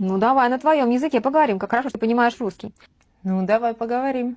Ну, давай на твоем языке поговорим, как хорошо, что ты понимаешь русский. Ну, давай поговорим.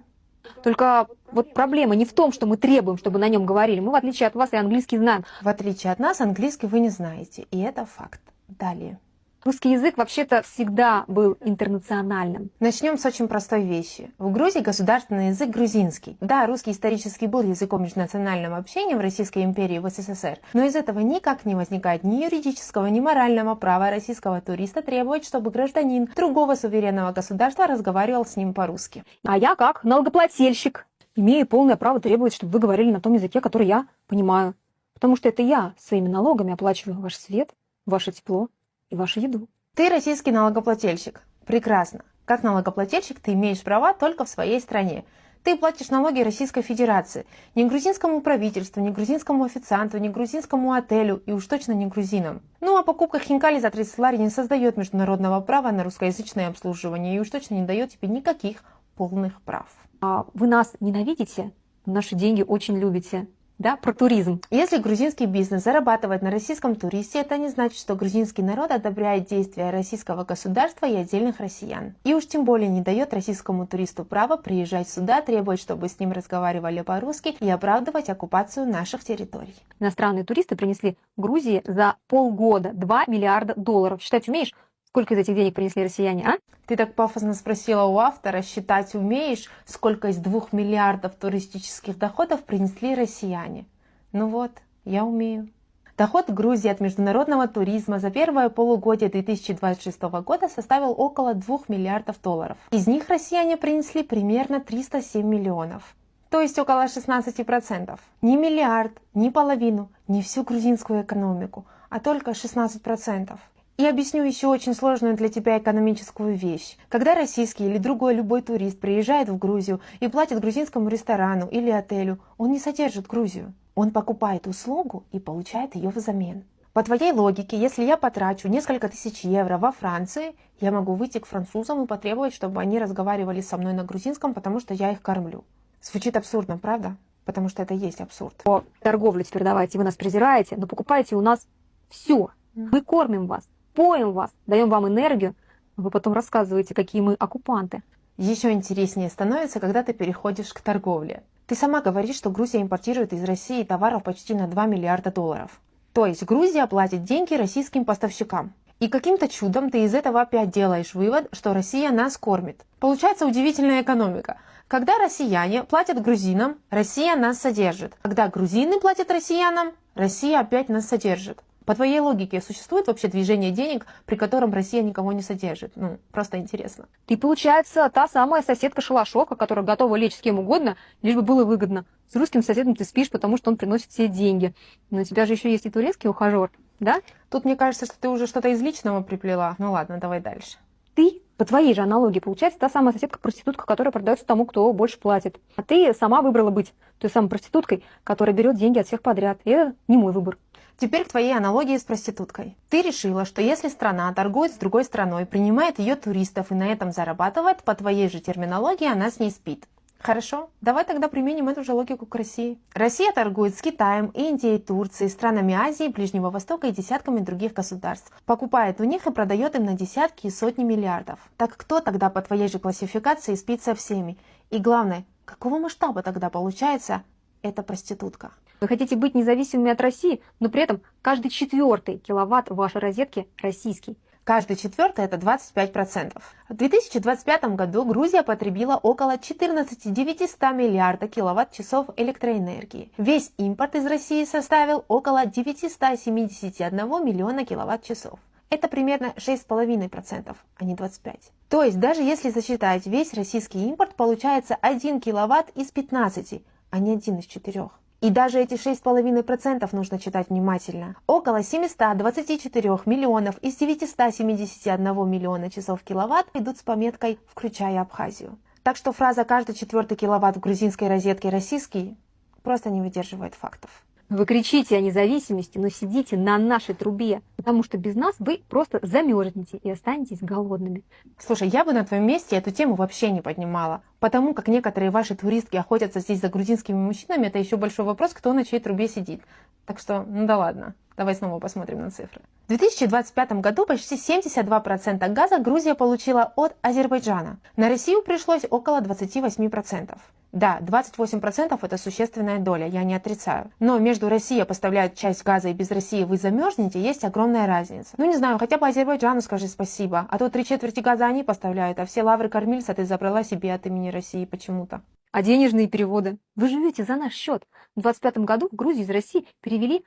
Только вот проблема не в том, что мы требуем, чтобы на нем говорили. Мы, в отличие от вас, и английский знаем. В отличие от нас, английский вы не знаете, и это факт. Далее. Русский язык вообще-то всегда был интернациональным. Начнем с очень простой вещи. В Грузии государственный язык грузинский. Да, русский исторически был языком межнационального общения в Российской империи и в СССР, но из этого никак не возникает ни юридического, ни морального права российского туриста требовать, чтобы гражданин другого суверенного государства разговаривал с ним по-русски. А я, как налогоплательщик, имею полное право требовать, чтобы вы говорили на том языке, который я понимаю. Потому что это я своими налогами оплачиваю ваш свет, ваше тепло и вашу еду. Ты российский налогоплательщик. Прекрасно. Как налогоплательщик ты имеешь права только в своей стране. Ты платишь налоги Российской Федерации. Ни грузинскому правительству, ни грузинскому официанту, ни грузинскому отелю и уж точно не грузинам. Ну а покупка хинкали за 30 лари не создает международного права на русскоязычное обслуживание и уж точно не дает тебе никаких полных прав. А вы нас ненавидите, но наши деньги очень любите. Да, про туризм. Если грузинский бизнес зарабатывает на российском туристе, это не значит, что грузинский народ одобряет действия российского государства и отдельных россиян. И уж тем более не дает российскому туристу права приезжать сюда, требовать, чтобы с ним разговаривали по-русски и оправдывать оккупацию наших территорий. Иностранные туристы принесли Грузии за полгода 2 миллиарда долларов. Считать умеешь? Сколько из этих денег принесли россияне, а? Ты так пафосно спросила у автора, считать умеешь, сколько из 2 миллиардов туристических доходов принесли россияне? Ну вот, я умею. Доход Грузии от международного туризма за первое полугодие 2026 года составил около 2 миллиардов долларов. Из них россияне принесли примерно 307 миллионов. То есть около 16%. Не миллиард, не половину, не всю грузинскую экономику, а только 16%. И объясню еще очень сложную для тебя экономическую вещь. Когда российский или другой любой турист приезжает в Грузию и платит грузинскому ресторану или отелю, он не содержит Грузию. Он покупает услугу и получает ее взамен. По твоей логике, если я потрачу несколько тысяч евро во Франции, я могу выйти к французам и потребовать, чтобы они разговаривали со мной на грузинском, потому что я их кормлю. Звучит абсурдно, правда? Потому что это и есть абсурд. По торговле теперь давайте, вы нас презираете, но покупаете у нас все. Мы кормим вас, поем вас, даем вам энергию, а вы потом рассказываете, какие мы оккупанты. Еще интереснее становится, когда ты переходишь к торговле. Ты сама говоришь, что Грузия импортирует из России товаров почти на 2 миллиарда долларов. То есть Грузия платит деньги российским поставщикам. И каким-то чудом ты из этого опять делаешь вывод, что Россия нас кормит. Получается удивительная экономика. Когда россияне платят грузинам, Россия нас содержит. Когда грузины платят россиянам, Россия опять нас содержит. По твоей логике, существует вообще движение денег, при котором Россия никого не содержит? Ну, просто интересно. Ты, получается, та самая соседка-шалашовка, которая готова лечь с кем угодно, лишь бы было выгодно. С русским соседом ты спишь, потому что он приносит тебе деньги. Но у тебя же еще есть и турецкий ухажер, да? Тут мне кажется, что ты уже что-то из личного приплела. Ну ладно, давай дальше. Ты, по твоей же аналогии, получается та самая соседка-проститутка, которая продается тому, кто больше платит. А ты сама выбрала быть той самой проституткой, которая берет деньги от всех подряд. И это не мой выбор. Теперь к твоей аналогии с проституткой. Ты решила, что если страна торгует с другой страной, принимает ее туристов и на этом зарабатывает, по твоей же терминологии она с ней спит. Хорошо, давай тогда применим эту же логику к России. Россия торгует с Китаем, Индией, Турцией, странами Азии, Ближнего Востока и десятками других государств. Покупает у них и продает им на десятки и сотни миллиардов. Так кто тогда по твоей же классификации спит со всеми? И главное, какого масштаба тогда получается эта проститутка? Вы хотите быть независимыми от России, но при этом каждый 4-й киловатт в вашей розетке российский. Каждый 4-й – это 25%. В 2025 году Грузия потребила около 14 900 миллиарда киловатт-часов электроэнергии. Весь импорт из России составил около 971 миллиона киловатт-часов. Это примерно 6,5%, а не 25%. То есть даже если засчитать весь российский импорт, получается 1 киловатт из 15, а не 1 из 4. И даже эти 6,5% нужно читать внимательно. Около 724 миллионов из 971 миллиона часов киловатт идут с пометкой «включая Абхазию». Так что фраза «каждый 4-й киловатт в грузинской розетке российский» просто не выдерживает фактов. Вы кричите о независимости, но сидите на нашей трубе, потому что без нас вы просто замерзнете и останетесь голодными. Слушай, я бы на твоем месте эту тему вообще не поднимала. Потому как некоторые ваши туристки охотятся здесь за грузинскими мужчинами, это еще большой вопрос, кто на чьей трубе сидит. Так что, ну да ладно. Давай снова посмотрим на цифры. В 2025 году почти 72% газа Грузия получила от Азербайджана. На Россию пришлось около 28%. Да, 28% это существенная доля, я не отрицаю. Но между Россией поставляет часть газа и без России вы замерзнете, есть огромная разница. Ну не знаю, хотя бы Азербайджану скажи спасибо, а то 3/4 газа они поставляют, а все лавры кормильца ты забрала себе от имени России почему-то. А денежные переводы? Вы живете за наш счет. В 2025 году в Грузию из России перевели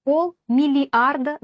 $500 миллиарда,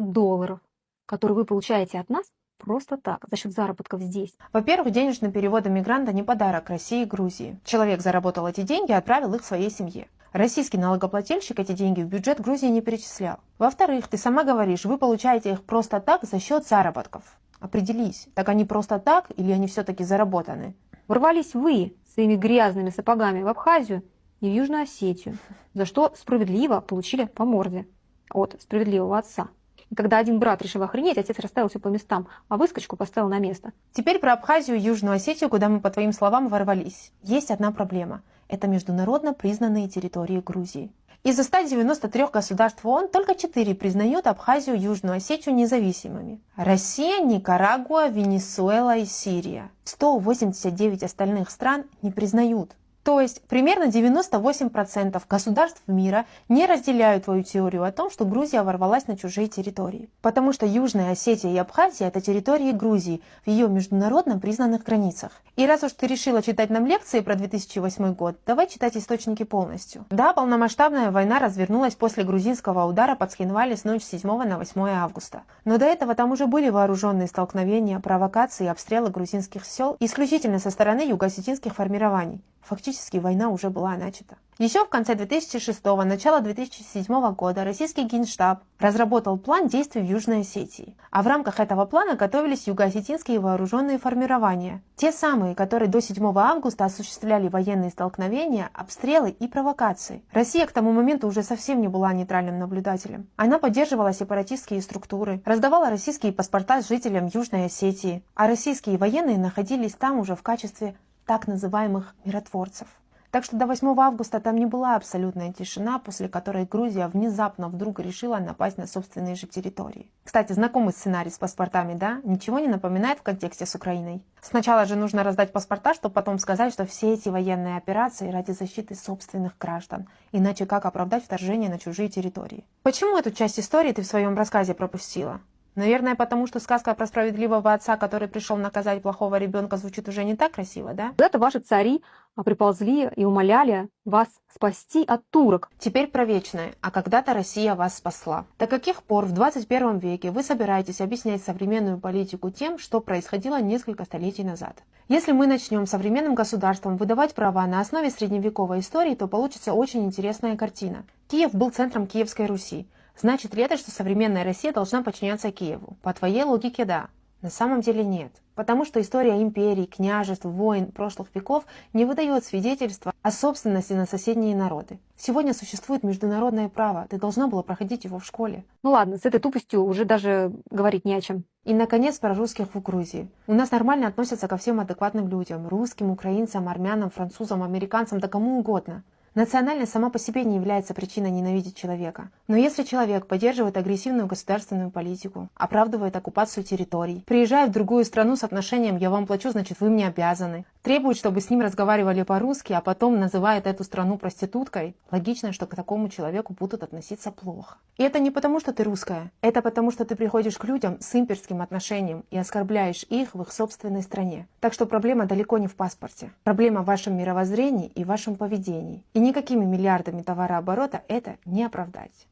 которые вы получаете от нас просто так, за счет заработков здесь. Во-первых, денежные переводы мигранта не подарок России и Грузии. Человек заработал эти деньги и отправил их своей семье. Российский налогоплательщик эти деньги в бюджет Грузии не перечислял. Во-вторых, ты сама говоришь, вы получаете их просто так за счет заработков. Определись, так они просто так или они все-таки заработаны? Ворвались вы своими грязными сапогами в Абхазию и в Южную Осетию, за что справедливо получили по морде от справедливого отца. И когда один брат решил охренеть, отец расставил все по местам, а выскочку поставил на место. Теперь про Абхазию и Южную Осетию, куда мы, по твоим словам, ворвались. Есть одна проблема. Это международно признанные территории Грузии. Из 193 государств ООН только 4 признают Абхазию и Южную Осетию независимыми. Россия, Никарагуа, Венесуэла и Сирия. 189 остальных стран не признают. То есть примерно 98% государств мира не разделяют твою теорию о том, что Грузия ворвалась на чужие территории. Потому что Южная Осетия и Абхазия – это территории Грузии в ее международно признанных границах. И раз уж ты решила читать нам лекции про 2008 год, давай читать источники полностью. Да, полномасштабная война развернулась после грузинского удара под Схинвали с ночи 7 на 8 августа. Но до этого там уже были вооруженные столкновения, провокации и обстрелы грузинских сел исключительно со стороны юго-осетинских формирований. Фактически война уже была начата. Еще в конце 2006-го, начало 2007 года российский Генштаб разработал план действий в Южной Осетии. А в рамках этого плана готовились юго-осетинские вооруженные формирования. Те самые, которые до 7 августа осуществляли военные столкновения, обстрелы и провокации. Россия к тому моменту уже совсем не была нейтральным наблюдателем. Она поддерживала сепаратистские структуры, раздавала российские паспорта жителям Южной Осетии, а российские военные находились там уже в качестве так называемых миротворцев. Так что до 8 августа там не была абсолютная тишина, после которой Грузия внезапно вдруг решила напасть на собственные же территории. Кстати, знакомый сценарий с паспортами, да? Ничего не напоминает в контексте с Украиной? Сначала же нужно раздать паспорта, чтобы потом сказать, что все эти военные операции ради защиты собственных граждан. Иначе как оправдать вторжение на чужие территории? Почему эту часть истории ты в своем рассказе пропустила? Наверное, потому что сказка про справедливого отца, который пришел наказать плохого ребенка, звучит уже не так красиво, да? Это ваши цари приползли и умоляли вас спасти от турок. Теперь про вечное. А когда-то Россия вас спасла. До каких пор в 21 веке вы собираетесь объяснять современную политику тем, что происходило несколько столетий назад? Если мы начнем современным государствам выдавать права на основе средневековой истории, то получится очень интересная картина. Киев был центром Киевской Руси. Значит ли это, что современная Россия должна подчиняться Киеву? По твоей логике, да. На самом деле нет. Потому что история империй, княжеств, войн прошлых веков не выдает свидетельства о собственности на соседние народы. Сегодня существует международное право. Ты должна была проходить его в школе. Ну ладно, с этой тупостью уже даже говорить не о чем. И, наконец, про русских в Грузии. У нас нормально относятся ко всем адекватным людям. Русским, украинцам, армянам, французам, американцам, да кому угодно. Национальность сама по себе не является причиной ненавидеть человека. Но если человек поддерживает агрессивную государственную политику, оправдывает оккупацию территорий, приезжает в другую страну с отношением «я вам плачу, значит вы мне обязаны», требует, чтобы с ним разговаривали по-русски, а потом называет эту страну проституткой, логично, что к такому человеку будут относиться плохо. И это не потому, что ты русская. Это потому, что ты приходишь к людям с имперским отношением и оскорбляешь их в их собственной стране. Так что проблема далеко не в паспорте. Проблема в вашем мировоззрении и вашем поведении. И никакими миллиардами товарооборота это не оправдать.